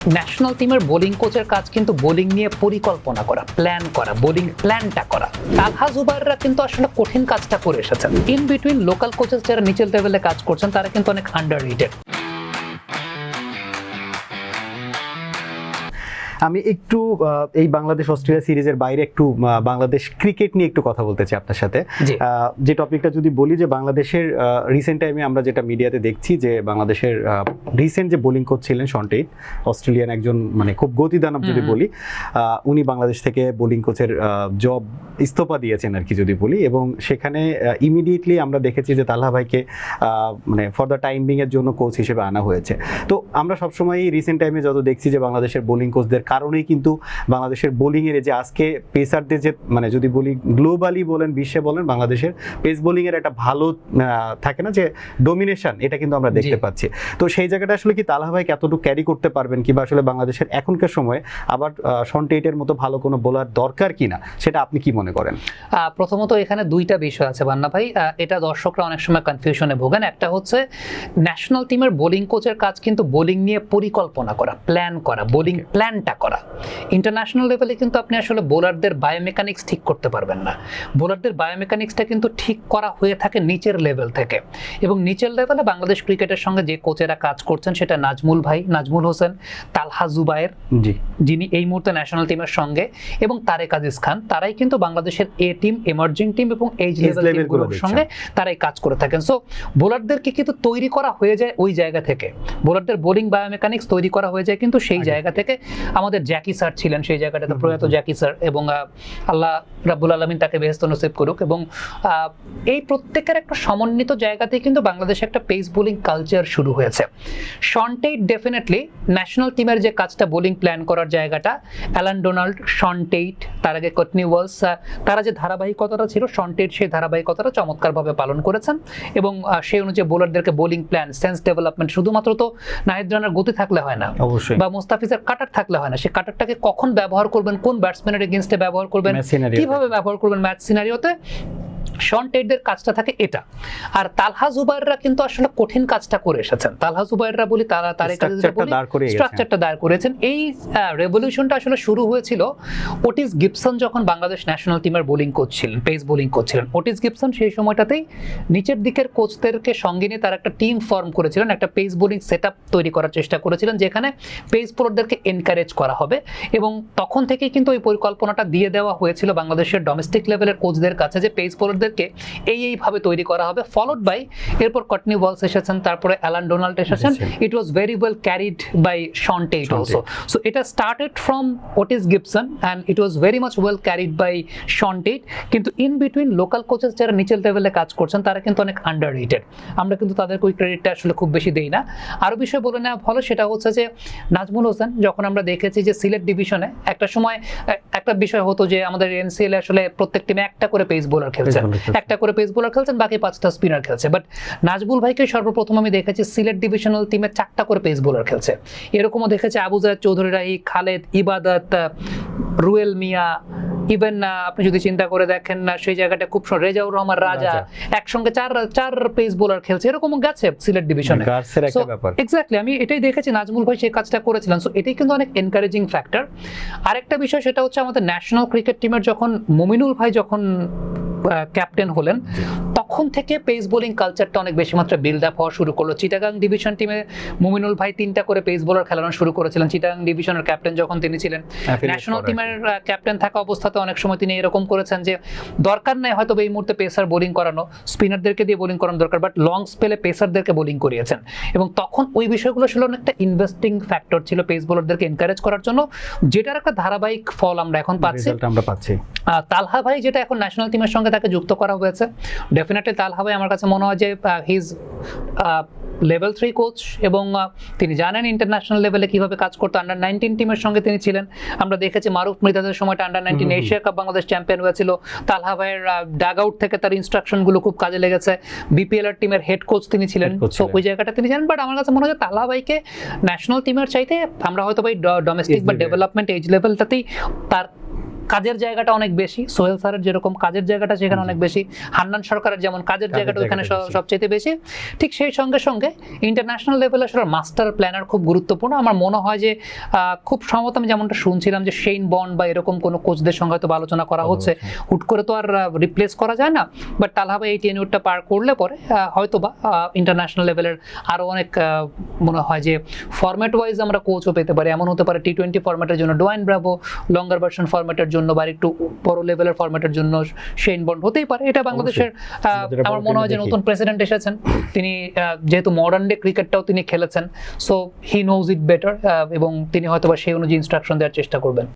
National টিমের bowling কোচের কাজ কিন্তু বোলিং নিয়ে পরিকল্পনা করা, প্ল্যান করা, বোলিং প্ল্যানটা করা। তালহা জুবায়েররা কিন্তু আসলে কঠিন কাজটা করে এসেছেন। ইন বিটুইন লোকাল কোচেস যারা নিচের লেভেলে কাজ করছেন তারা কিন্তু অনেক আন্ডাররেটেড। আমি একটু এই বাংলাদেশ অস্ট্রেলিয়া সিরিজের বাইরে একটু বাংলাদেশ ক্রিকেট নিয়ে একটু কথা বলতে চাই আপনার সাথে। যে টপিকটা যদি বলি যে বাংলাদেশের রিসেন্ট টাইমে আমরা যেটা মিডিয়াতে দেখছি যে বাংলাদেশের রিসেন্ট যে বোলিং কোচ ছিলেন শন টেইট, অস্ট্রেলিয়ান একজন মানে খুব গতিদানব যদি বলি, উনি বাংলাদেশ থেকে বোলিং কোচের জব ইস্তফা দিয়েছেন আর কি যদি বলি, এবং সেখানে ইমিডিয়েটলি আমরা দেখেছি যে তালহা ভাইকে মানে ফর দ্য টাইম বিং এর জন্য কোচ হিসেবে আনা হয়েছে। তো আমরা সবসময় রিসেন্ট টাইমে যত দেখছি যে বাংলাদেশের বোলিং কোচদের কারণেই কিন্তু বাংলাদেশের বোলিং এর যে আজকে পেসারদের যে মানে যদি বলি গ্লোবালি বলেন বিশ্বে বলেন বাংলাদেশের পেস বোলিং এর একটা ভালো থাকে না যে ডোমিনেশন, এটা কিন্তু আমরা দেখতে পাচ্ছি। তো সেই জায়গাটা আসলে কি তালহা ভাই কতটুকু ক্যারি করতে পারবেন, কিংবা আসলে বাংলাদেশের এখনকার সময়ে আবার শন টেইটের মতো ভালো কোনো বোলার দরকার কিনা, সেটা আপনি কি মনে করেন? প্রথমত এখানে দুইটা বিষয় আছে বান্না ভাই, এটা দর্শকরা অনেক সময় কনফিউশনে ভোগেন। একটা হচ্ছে ন্যাশনাল টিমের বোলিং কোচের কাজ কিন্তু বোলিং নিয়ে পরিকল্পনা করা, প্ল্যান করা, বোলিং প্ল্যানটা করা। ইন্টারন্যাশনাল লেভেলে কিন্তু আপনি আসলে বোলারদের বায়োমেকানিক্স ঠিক করতে পারবেন না। বোলারদের বায়োমেকানিক্সটা কিন্তু ঠিক করা হয়ে থাকে নিচের লেভেল থেকে, এবং নিচের লেভেলে বাংলাদেশ ক্রিকেটের সঙ্গে যে কোচেরা কাজ করছেন সেটা নাজমুল হোসেন, তালহা জুবায়ের যিনি এই মুহূর্তে ন্যাশনাল টিমের সঙ্গে, এবং তারেক আজিজ খান, তারাই কিন্তু বাংলাদেশের এ টিম, এমার্জিং টিম এবং এইজ লেভেলগুলোর সঙ্গে তারাই কাজ করে থাকেন। সো বোলারদেরকে কিন্তু তৈরি করা হয়ে যায় ওই জায়গা থেকে, বোলারদের বোলিং বায়োমেকানিক্স তৈরি করা হয়ে যায় কিন্তু সেই জায়গা থেকে। আমাদের জ্যাকি স্যার ছিলেন সেই জায়গাটাতে, প্রয়াত জ্যাকি স্যার, এবং আল্লাহ রাব্বুল আলামিন তাকে বেহেশত নসিব করুক। এবং এই প্রত্যেকের একটা সমন্বিত জায়গাতে কিন্তু বাংলাদেশে একটা পেস বোলিং কালচার শুরু হয়েছে। শন টেইট ডেফিনেটলি ন্যাশনাল টিমের যে কাজটা বোলিং প্ল্যান করার জায়গাটা, অ্যালান ডোনাল্ড, শন টেইট, তার আগে কটনি ওয়ালস, তারা যে ধারাবাহিকতাটা ছিল শন টেইট সেই ধারাবাহিকতাটা চমৎকারভাবে পালন করেছেন, এবং সেই অনুযায়ী বোলারদেরকে বোলিং প্ল্যান, সেন্স ডেভেলপমেন্ট, শুধুমাত্র তো নাহিদ রানার গতি থাকলে হয় না, বা মুস্তাফিজের কাটার থাকলে হয় না, সেই কাটারটাকে কখন ব্যবহার করবেন, কোন ব্যাটসম্যানের এগেইনস্টে ব্যবহার করবেন, কিভাবে ব্যবহার করবেন ম্যাচ সিনারিওতে, শন টেইটদের কাজটা থাকে এটা। আর তালহা জুবায়েররা কিন্তু আসলে কঠিন কাজটা করে এসেছেন। তালহা জুবায়েররা বলি, তারা স্ট্রাকচারটা দাঁড় করেছেন। এই রেভলিউশনটা আসলে শুরু হয়েছিল ওটিস গিবসন যখন বাংলাদেশ ন্যাশনাল টিমের বোলিং কোচ ছিলেন, পেস বোলিং কোচ ছিলেন। ওটিস গিবসন সেই সময়টাতেই নিচের দিকের কোচদেরকে সঙ্গে নিয়ে তার একটা টিম ফর্ম করেছিলেন, একটা পেস বোলিং সেটআপ তৈরি করার চেষ্টা করেছিলেন যেখানে পেস বোলারদেরকে এনকারেজ করা হবে, এবং তখন থেকেই কিন্তু ওই পরিকল্পনাটা দিয়ে দেওয়া হয়েছিল বাংলাদেশের ডোমেস্টিক লেভেলের কোচদের কাছে যে পেস বোলারদেরকে এইভাবে তৈরি করা হবে। ফলোড বাই এরপর কটনি ওয়ালস এসেছেন, তারপরে অ্যালান ডোনাল্ড এসেছেন। It was very well carried by Shaun Tait also. So এটা started from Otis Gibson and it was very much well carried by Shaun Tait. কিন্তু ইন বিটুইন লোকাল কোচেস যারা নিচের লেভেলে কাজ করছেন তারা কিন্তু অনেক আন্ডাররেটেড, আমরা কিন্তু তাদেরকে ওই ক্রেডিটটা আসলে খুব বেশি দেই না। আরো বিষয় বলে নেওয়া ভালো, সেটা হচ্ছে যে নাজমুল হোসেন, যখন আমরা দেখেছি যে সিলেট ডিভিশনে একটা সময় একটা বিষয় হতো যে আমাদের এনসিএল আসলে প্রত্যেক টিমে একটা করে পেস বোলার খেলছেন, বাকি 5টা স্পিনার খেলছে। বাট নাজমুল ভাইকে সর্বপ্রথম আমি দেখেছি সিলেট ডিভিশনাল টিমে 4টা করে পেস বোলার খেলছে। এরকমও দেখেছি আবু জায়েদ চৌধুরী রাহি, খালেদ, ইবাদত, রুয়েল মিয়া, ইভেন আপনি যদি চিন্তা করে দেখেন না সেই জায়গাটা খুব রেজাউর রহমান রাজা একসঙ্গে চার পেস বোলার খেলছে, এরকমও গেছে সিলেট ডিভিশনে। এক্স্যাক্টলি, আমি এটাই দেখেছি নাজমুল ভাই সেই কাজটা করেছিলেন। সো এটাই কিন্তু অনেক এনকারেজিং ফ্যাক্টর। আরেকটা বিষয় সেটা হচ্ছে আমাদের ন্যাশনাল ক্রিকেট টিমের যখন মুমিনুল ভাই যখন ক্যাপ্টেন হলেন তখন থেকে পেস বোলিং কালচারটা অনেক বেশি মাত্রা বিল্ড আপ হওয়া শুরু করলো। চিটাগাং ডিভিশন টিমে মুমিনুল ভাই 3টা করে পেস বোলার খেলানো শুরু করেছিলেন চিটাগাং ডিভিশনের ক্যাপ্টেন যখন তিনি ছিলেন। ন্যাশনাল টিমের ক্যাপ্টেন থাকা অবস্থাতে অনেক সময় তিনি এরকম করেছেন যে দরকার নেই হয়তো এই মুহূর্তে পেসার বোলিং করানো, স্পিনারদেরকে দিয়ে বোলিং করানো দরকার, বাট লং স্পেলে পেসারদেরকে বোলিং করিয়েছেন, এবং তখন ওই বিষয়গুলো ছিল অনেকটা ইনভেস্টিং ফ্যাক্টর ছিল পেস বোলারদেরকে এনকারেজ করার জন্য, যেটার একটা ধারাবাহিক ফল আমরা এখন পাচ্ছি। তালহা ভাই যেটা এখন ন্যাশনাল টিমের সঙ্গে তাকে যুক্ত করা হয়েছে, ডেফিনেটলি তালহা ভাই আমার কাছে মনে হয় যে হিজ লেভেল 3 কোচ, এবং তিনি জানেন ইন্টারন্যাশনাল লেভেলে কিভাবে কাজ করতে। আন্ডার-19 টিমের সঙ্গে তিনি ছিলেন, আমরা দেখেছি মারুফ মৃধাদের সময়টা under-19 Asia cup Bangladesh champion হয়েছিল। তালহা ভাইয়ের ডাগ আউট থেকে তার ইনস্ট্রাকশনগুলো খুব কাজে লেগেছে। বিপিএল এর টিমের হেড কোচ তিনি ছিলেন, সো ওই জায়গাটা তিনি জানেন। বাট আমার কাছে মনে হয় তালহা ভাইকে ন্যাশনাল টিমের চাইতে আমরা হয়তো ভাই ডোমেস্টিক বা ডেভেলপমেন্ট এজ লেভেলটাতেই তার কাজের জায়গাটা অনেক বেশি, সোহেল স্যারের যেরকম কাজের জায়গাটা সেখানে অনেক বেশি, হান্নান সরকারের যেমন কাজের জায়গাটা ওখানে সবচেয়ে বেশি, ঠিক সেই সঙ্গে সঙ্গে ইন্টারন্যাশনাল লেভেলে আসলে মাস্টার প্ল্যানার খুব গুরুত্বপূর্ণ। আমার মনে হয় যে খুব সম্ভবত আমি যেমনটা শুনছিলাম যে শেইন বন্ড বা এরকম কোনো কোচদের সঙ্গে হয়তো আলোচনা করা হচ্ছে, হুট করে তো আর রিপ্লেস করা যায় না, বাট তালহা এই টেনিউরটা পার করলে পরে হয়তো বা ইন্টারন্যাশনাল লেভেলের আরও অনেক মনে হয় যে ফরম্যাট ওয়াইজ আমরা কোচও পেতে পারি। এমন হতে পারে টি-20 ফরম্যাটের জন্য ডোয়াইন ব্রাভো, লঙ্গার ভার্সন ফরম্যাটের জন্য বা একটু বড় লেভেলের ফরম্যাটের জন্য শেইন বন্ড হতেই পারে। এটা বাংলাদেশের আমার মনে হয় যে নতুন প্রেসিডেন্ট এসেছেন, তিনি যেহেতু মডার্ন ডে ক্রিকেটটাও তিনি খেলেছেন, so he knows it better, এবং তিনি হয়তো বা সেই অনুযায়ী ইনস্ট্রাকশন দেওয়ার চেষ্টা করবেন।